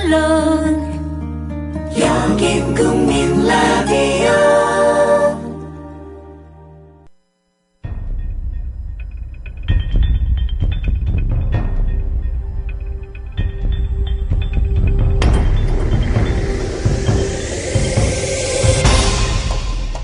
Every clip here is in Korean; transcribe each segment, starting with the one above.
물론 여긴 국민 라디오.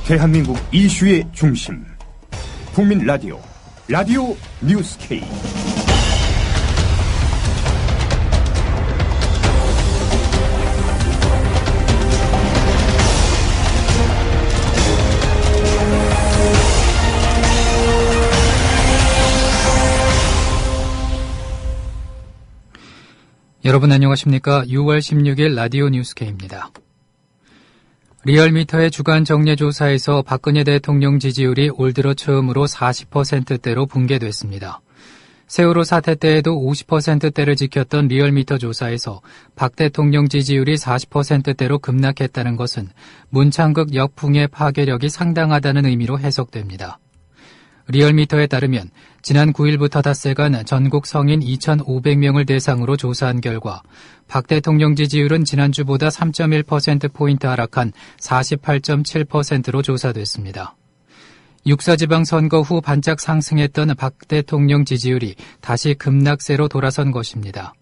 대한민국 이슈의 중심, 국민 라디오, 라디오 뉴스 K. 여러분 안녕하십니까? 6월 16일 라디오 뉴스 K입니다. 리얼미터의 주간 정례조사에서 박근혜 대통령 지지율이 올 들어 처음으로 40%대로 붕괴됐습니다. 세월호 사태 때에도 50%대를 지켰던 리얼미터 조사에서 박 대통령 지지율이 40%대로 급락했다는 것은 문창극 역풍의 파괴력이 상당하다는 의미로 해석됩니다. 리얼미터에 따르면 지난 9일부터 닷새간 전국 성인 2,500명을 대상으로 조사한 결과 박 대통령 지지율은 지난주보다 3.1%포인트 하락한 48.7%로 조사됐습니다. 육사지방선거 후 반짝 상승했던 박 대통령 지지율이 다시 급락세로 돌아선 것입니다.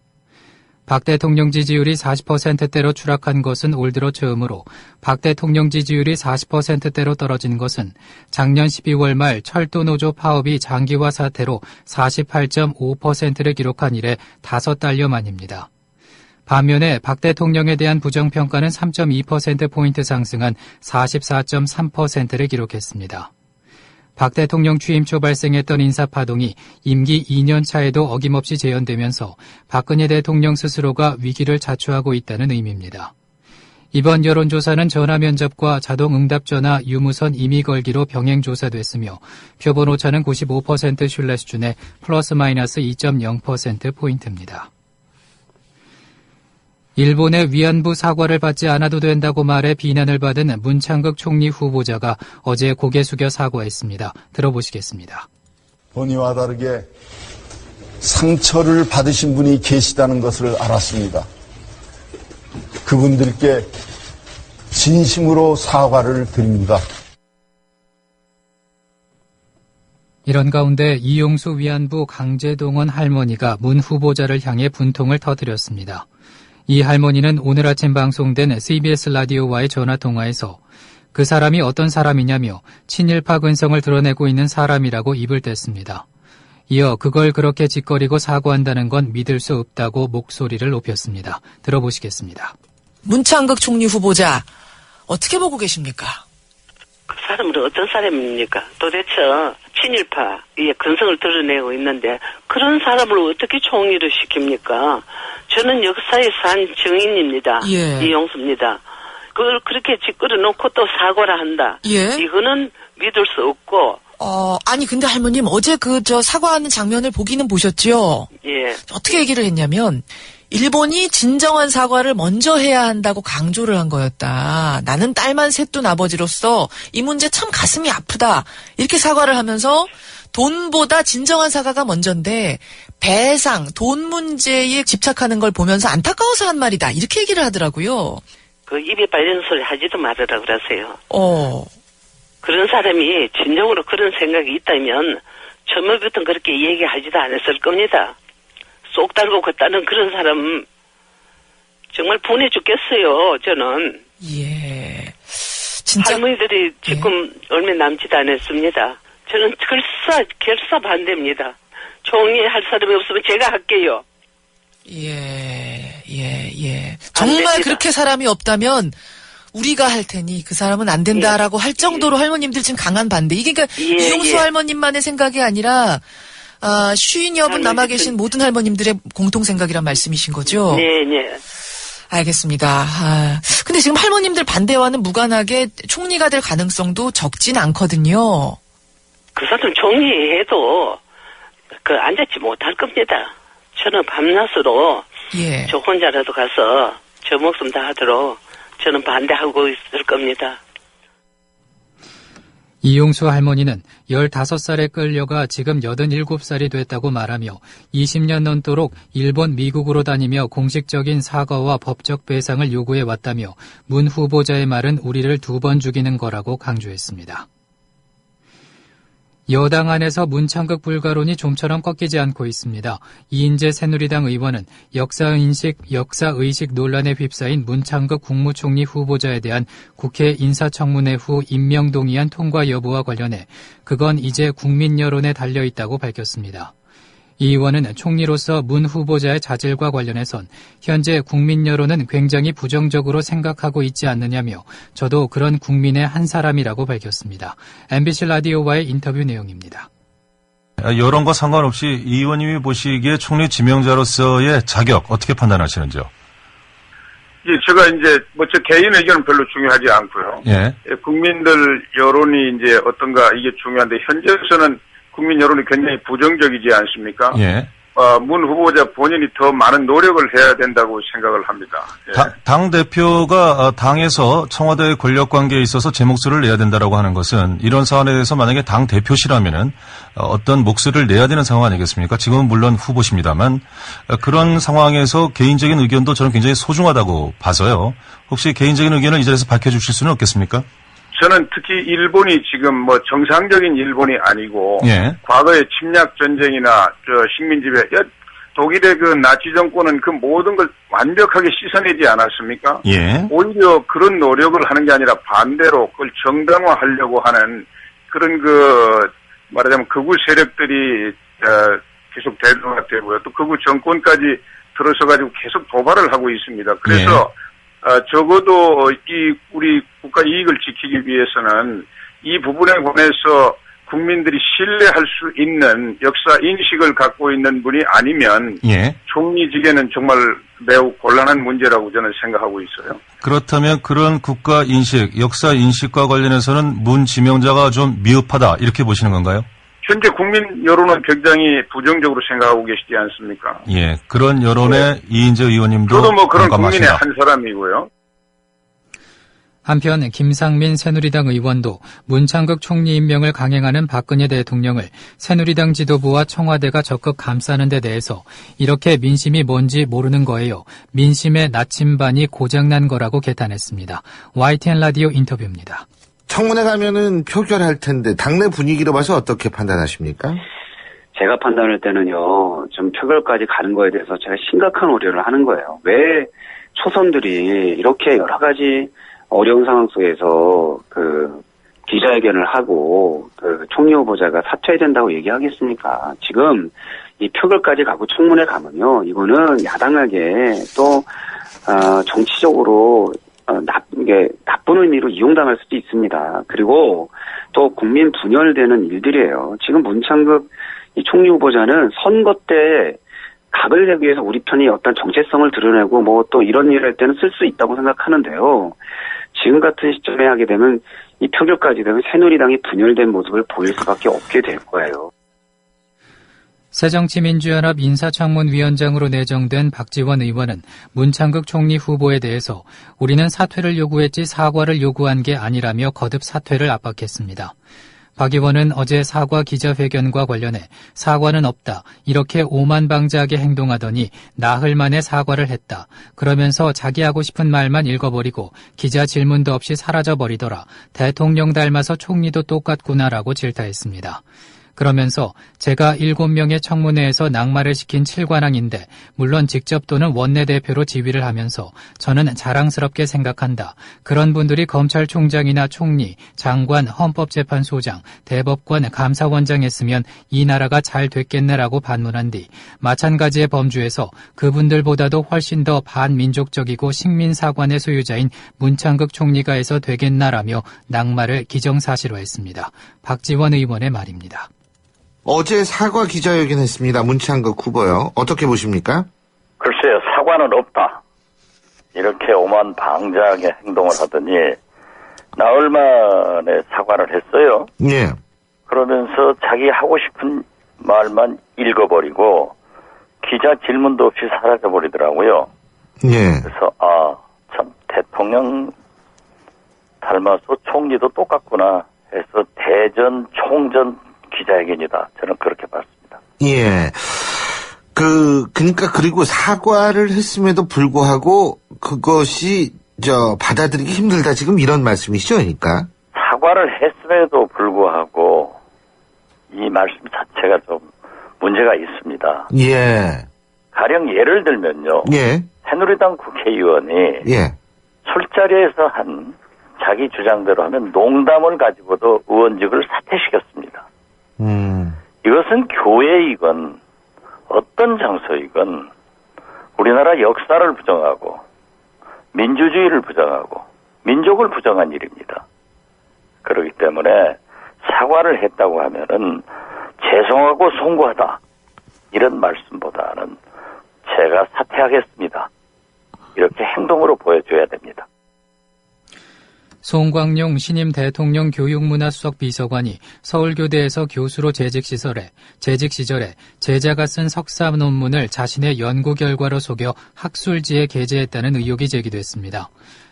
박 대통령 지지율이 40%대로 추락한 것은 올 들어 처음으로 박 대통령 지지율이 40%대로 떨어진 것은 작년 12월 말 철도노조 파업이 장기화 사태로 48.5%를 기록한 이래 5달여 만입니다. 반면에 박 대통령에 대한 부정평가는 3.2%포인트 상승한 44.3%를 기록했습니다. 박 대통령 취임 초 발생했던 인사파동이 임기 2년 차에도 어김없이 재현되면서 박근혜 대통령 스스로가 위기를 자초하고 있다는 의미입니다. 이번 여론조사는 전화면접과 자동응답전화 유무선 임의 걸기로 병행 조사됐으며 표본 오차는 95% 신뢰 수준의 플러스 마이너스 2.0%포인트입니다. 일본의 위안부 사과를 받지 않아도 된다고 말해 비난을 받은 문창극 총리 후보자가 어제 고개 숙여 사과했습니다. 들어보시겠습니다. 본의와 다르게 상처를 받으신 분이 계시다는 것을 알았습니다. 그분들께 진심으로 사과를 드립니다. 이런 가운데 이용수 위안부 강제동원 할머니가 문 후보자를 향해 분통을 터뜨렸습니다. 이 할머니는 오늘 아침 방송된 CBS 라디오와의 전화통화에서 그 사람이 어떤 사람이냐며 친일파 근성을 드러내고 있는 사람이라고 입을 뗐습니다. 이어 그걸 그렇게 짓거리고 사과한다는 건 믿을 수 없다고 목소리를 높였습니다. 들어보시겠습니다. 문창극 총리 후보자 어떻게 보고 계십니까? 그 사람은 어떤 사람입니까? 도대체 친일파의 근성을 드러내고 있는데 그런 사람을 어떻게 총리를 시킵니까? 저는 역사에 산 증인입니다. 예. 이용수입니다. 그걸 그렇게 짓거려 놓고 또 사과를 한다. 예. 이거는 믿을 수 없고. 아니 근데 할머님 어제 사과하는 장면을 보기는 보셨죠? 예. 어떻게 얘기를 했냐면 일본이 진정한 사과를 먼저 해야 한다고 강조를 한 거였다. 나는 딸만 셋둔 아버지로서 이 문제 참 가슴이 아프다. 이렇게 사과를 하면서 돈보다 진정한 사과가 먼저인데 배상, 돈 문제에 집착하는 걸 보면서 안타까워서 한 말이다. 이렇게 얘기를 하더라고요. 그 입에 빨리는 소리 하지도 말으라 그러세요. 그런 사람이 진정으로 그런 생각이 있다면 처음부터 그렇게 얘기하지도 않았을 겁니다. 쏙 달고 걷다는 그런 사람 정말 분해 죽겠어요. 저는. 예. 진짜 할머니들이 지금 얼마 남지도 않았습니다. 저는 결사 반대입니다. 총리 할 사람이 없으면 제가 할게요. 예. 정말 됩니다. 그렇게 사람이 없다면 우리가 할 테니 그 사람은 안 된다라고 할 정도로 할머님들 지금 강한 반대. 이게 그러니까 이용수 할머님만의 생각이 아니라 50여 분 남아 계신 모든 할머님들의 공통 생각이란 말씀이신 거죠? 네. 알겠습니다. 근데 지금 할머님들 반대와는 무관하게 총리가 될 가능성도 적진 않거든요. 그 사람 총리해도 앉았지 못할 겁니다. 저는 밤낮으로 저 혼자라도 가서 저 목숨 다 하도록 저는 반대하고 있을 겁니다. 이용수 할머니는 15살에 끌려가 지금 87살이 됐다고 말하며 20년 넘도록 일본, 미국으로 다니며 공식적인 사과와 법적 배상을 요구해 왔다며 문 후보자의 말은 우리를 2번 죽이는 거라고 강조했습니다. 여당 안에서 문창극 불가론이 좀처럼 꺾이지 않고 있습니다. 이인재 새누리당 의원은 역사의식 논란에 휩싸인 문창극 국무총리 후보자에 대한 국회 인사청문회 후 임명 동의안 통과 여부와 관련해 그건 이제 국민 여론에 달려있다고 밝혔습니다. 이 의원은 총리로서 문 후보자의 자질과 관련해선 현재 국민 여론은 굉장히 부정적으로 생각하고 있지 않느냐며 저도 그런 국민의 한 사람이라고 밝혔습니다. MBC 라디오와의 인터뷰 내용입니다. 여론과 상관없이 이 의원님이 보시기에 총리 지명자로서의 자격 어떻게 판단하시는지요? 제가 제 개인 의견은 별로 중요하지 않고요. 예. 국민들 여론이 어떤가 이게 중요한데 현재에서는 국민 여론이 굉장히 부정적이지 않습니까? 예. 문 후보자 본인이 더 많은 노력을 해야 된다고 생각을 합니다. 예. 당 대표가 당에서 청와대의 권력 관계에 있어서 제 목소리를 내야 된다라고 하는 것은 이런 사안에 대해서 만약에 당 대표시라면은 어떤 목소리를 내야 되는 상황 아니겠습니까? 지금은 물론 후보십니다만 그런 상황에서 개인적인 의견도 저는 굉장히 소중하다고 봐서요. 혹시 개인적인 의견을 이 자리에서 밝혀주실 수는 없겠습니까? 저는 특히 일본이 지금 정상적인 일본이 아니고 예. 과거의 침략 전쟁이나 식민 지배 독일의 그 나치 정권은 그 모든 걸 완벽하게 씻어내지 않았습니까? 예. 오히려 그런 노력을 하는 게 아니라 반대로 그걸 정당화하려고 하는 그런 말하자면 극우 세력들이 계속 대두가 되고요. 또 극우 정권까지 들어서 가지고 계속 도발을 하고 있습니다. 그래서 적어도 우리 국가 이익을 지키기 위해서는 이 부분에 관해서 국민들이 신뢰할 수 있는 역사 인식을 갖고 있는 분이 아니면 총리직에는 정말 매우 곤란한 문제라고 저는 생각하고 있어요. 그렇다면 그런 국가 인식, 역사 인식과 관련해서는 문 지명자가 좀 미흡하다 이렇게 보시는 건가요? 현재 국민 여론은 굉장히 부정적으로 생각하고 계시지 않습니까? 예, 그런 여론에 이인재 의원님도 저도 그런 공감하신다. 국민의 한 사람이고요. 한편 김상민 새누리당 의원도 문창극 총리 임명을 강행하는 박근혜 대통령을 새누리당 지도부와 청와대가 적극 감싸는 데 대해서 이렇게 민심이 뭔지 모르는 거예요. 민심의 나침반이 고장난 거라고 개탄했습니다. YTN 라디오 인터뷰입니다. 청문회 가면은 표결할 텐데 당내 분위기로 봐서 어떻게 판단하십니까? 제가 판단할 때는요, 좀 표결까지 가는 거에 대해서 제가 심각한 우려를 하는 거예요. 왜 초선들이 이렇게 여러 가지 어려운 상황 속에서 기자회견을 하고 총리 후보자가 사퇴해야 된다고 얘기하겠습니까? 지금 이 표결까지 가고 청문회 가면요, 이거는 야당에게 또 정치적으로 나쁜 의미로 이용당할 수도 있습니다. 그리고 또 국민 분열되는 일들이에요. 지금 문창극 이 총리 후보자는 선거 때 각을 내기 위해서 우리 편이 어떤 정체성을 드러내고 또 이런 일을 할 때는 쓸 수 있다고 생각하는데요. 지금 같은 시점에 하게 되면 이 표결까지 되면 새누리당이 분열된 모습을 보일 수밖에 없게 될 거예요. 새정치민주연합 인사청문위원장으로 내정된 박지원 의원은 문창극 총리 후보에 대해서 우리는 사퇴를 요구했지 사과를 요구한 게 아니라며 거듭 사퇴를 압박했습니다. 박 의원은 어제 사과 기자회견과 관련해 사과는 없다. 이렇게 오만방자하게 행동하더니 나흘 만에 사과를 했다. 그러면서 자기 하고 싶은 말만 읽어버리고 기자 질문도 없이 사라져버리더라. 대통령 닮아서 총리도 똑같구나라고 질타했습니다. 그러면서 제가 7명의 청문회에서 낙마를 시킨 7관왕인데 물론 직접 또는 원내대표로 지휘를 하면서 저는 자랑스럽게 생각한다. 그런 분들이 검찰총장이나 총리, 장관, 헌법재판소장, 대법관, 감사원장 했으면 이 나라가 잘 됐겠네라고 반문한 뒤 마찬가지의 범주에서 그분들보다도 훨씬 더 반민족적이고 식민사관의 소유자인 문창극 총리가 해서 되겠나라며 낙마를 기정사실화했습니다. 박지원 의원의 말입니다. 어제 사과 기자회견 했습니다. 문창극 후보요. 어떻게 보십니까? 글쎄요. 사과는 없다. 이렇게 오만방자하게 행동을 하더니 나흘 만에 사과를 했어요. 예. 그러면서 자기 하고 싶은 말만 읽어버리고 기자 질문도 없이 사라져버리더라고요. 예. 그래서 참 대통령 닮아서 총리도 똑같구나 해서 대전 총전 기자회견이다. 저는 그렇게 봤습니다. 예. 그러니까 그리고 사과를 했음에도 불구하고 그것이 받아들이기 힘들다 지금 이런 말씀이시죠, 그러니까? 사과를 했음에도 불구하고 이 말씀 자체가 좀 문제가 있습니다. 예. 가령 예를 들면요. 예. 새누리당 국회의원이 예. 술자리에서 한 자기 주장대로 하면 농담을 가지고도 의원직을 사퇴시켰습니다. 이것은 교회이건 어떤 장소이건 우리나라 역사를 부정하고 민주주의를 부정하고 민족을 부정한 일입니다. 그렇기 때문에 사과를 했다고 하면은 죄송하고 송구하다 이런 말씀보다는 제가 사퇴하겠습니다. 이렇게 행동으로 보여줘야 됩니다. 송광용 신임 대통령 교육문화수석 비서관이 서울교대에서 교수로 재직 시절에 제자가 쓴 석사 논문을 자신의 연구 결과로 속여 학술지에 게재했다는 의혹이 제기됐습니다.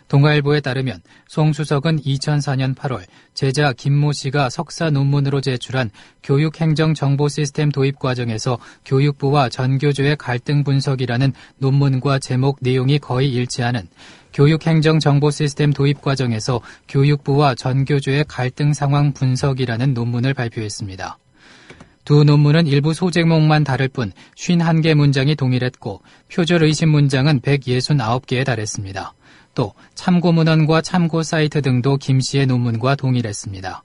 동아일보에 따르면 송 수석은 2004년 8월 제자 김모 씨가 석사 논문으로 제출한 교육행정정보시스템 도입 과정에서 교육부와 전교조의 갈등 분석이라는 논문과 제목 내용이 거의 일치하는 교육행정정보시스템 도입 과정에서 교육부와 전교조의 갈등 상황 분석이라는 논문을 발표했습니다. 두 논문은 일부 소제목만 다를 뿐 51개 문장이 동일했고 표절 의심 문장은 169개에 달했습니다. 또 참고문헌과 참고 사이트 등도 김 씨의 논문과 동일했습니다.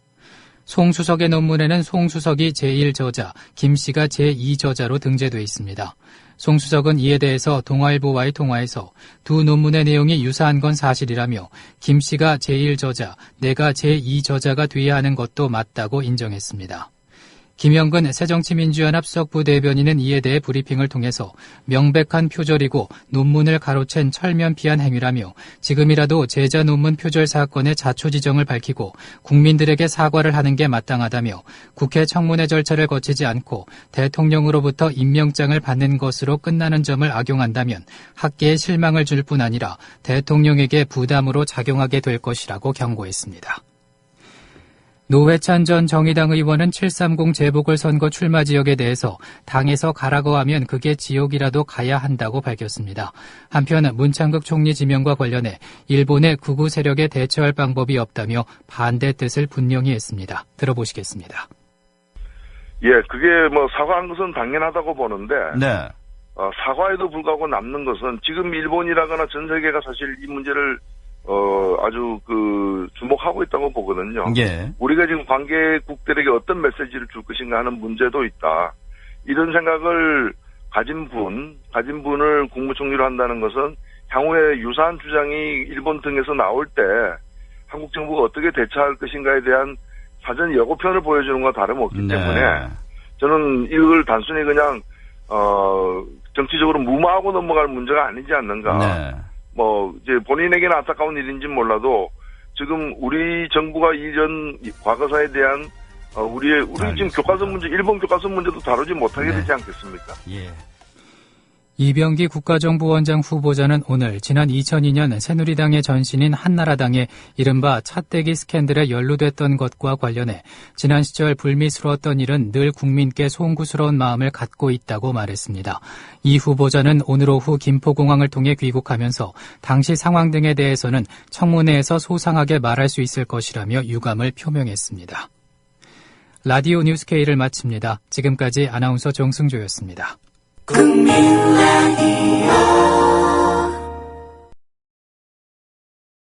송 수석의 논문에는 송 수석이 제1저자, 김 씨가 제2저자로 등재돼 있습니다. 송 수석은 이에 대해서 동아일보와의 통화에서 두 논문의 내용이 유사한 건 사실이라며 김 씨가 제1저자, 내가 제2저자가 돼야 하는 것도 맞다고 인정했습니다. 김영근 새정치민주연합 수석부 대변인은 이에 대해 브리핑을 통해서 명백한 표절이고 논문을 가로챈 철면피한 행위라며 지금이라도 제자 논문 표절 사건의 자초지정을 밝히고 국민들에게 사과를 하는 게 마땅하다며 국회 청문회 절차를 거치지 않고 대통령으로부터 임명장을 받는 것으로 끝나는 점을 악용한다면 학계에 실망을 줄 뿐 아니라 대통령에게 부담으로 작용하게 될 것이라고 경고했습니다. 노회찬 전 정의당 의원은 730 재보궐선거 출마 지역에 대해서 당에서 가라고 하면 그게 지옥이라도 가야 한다고 밝혔습니다. 한편 문창극 총리 지명과 관련해 일본의 극우 세력에 대처할 방법이 없다며 반대 뜻을 분명히 했습니다. 들어보시겠습니다. 예, 그게 사과한 것은 당연하다고 보는데 네. 사과에도 불구하고 남는 것은 지금 일본이라거나 전 세계가 사실 이 문제를 아주 주목하고 있다고 보거든요. 예. 우리가 지금 관계국들에게 어떤 메시지를 줄 것인가 하는 문제도 있다. 이런 생각을 가진 분을 국무총리로 한다는 것은 향후에 유사한 주장이 일본 등에서 나올 때 한국 정부가 어떻게 대처할 것인가에 대한 사전 예고편을 보여주는 것과 다름없기 때문에 저는 이걸 단순히 그냥 정치적으로 무마하고 넘어갈 문제가 아니지 않는가. 네. 이제 본인에게는 안타까운 일인지 몰라도 지금 우리 정부가 이전 과거사에 대한 우리 지금 교과서 문제, 일본 교과서 문제도 다루지 못하게 되지 않겠습니까? 예. 이병기 국가정보원장 후보자는 오늘 지난 2002년 새누리당의 전신인 한나라당의 이른바 차떼기 스캔들에 연루됐던 것과 관련해 지난 시절 불미스러웠던 일은 늘 국민께 송구스러운 마음을 갖고 있다고 말했습니다. 이 후보자는 오늘 오후 김포공항을 통해 귀국하면서 당시 상황 등에 대해서는 청문회에서 소상하게 말할 수 있을 것이라며 유감을 표명했습니다. 라디오 뉴스 K를 마칩니다. 지금까지 아나운서 정승조였습니다. 국민 라디오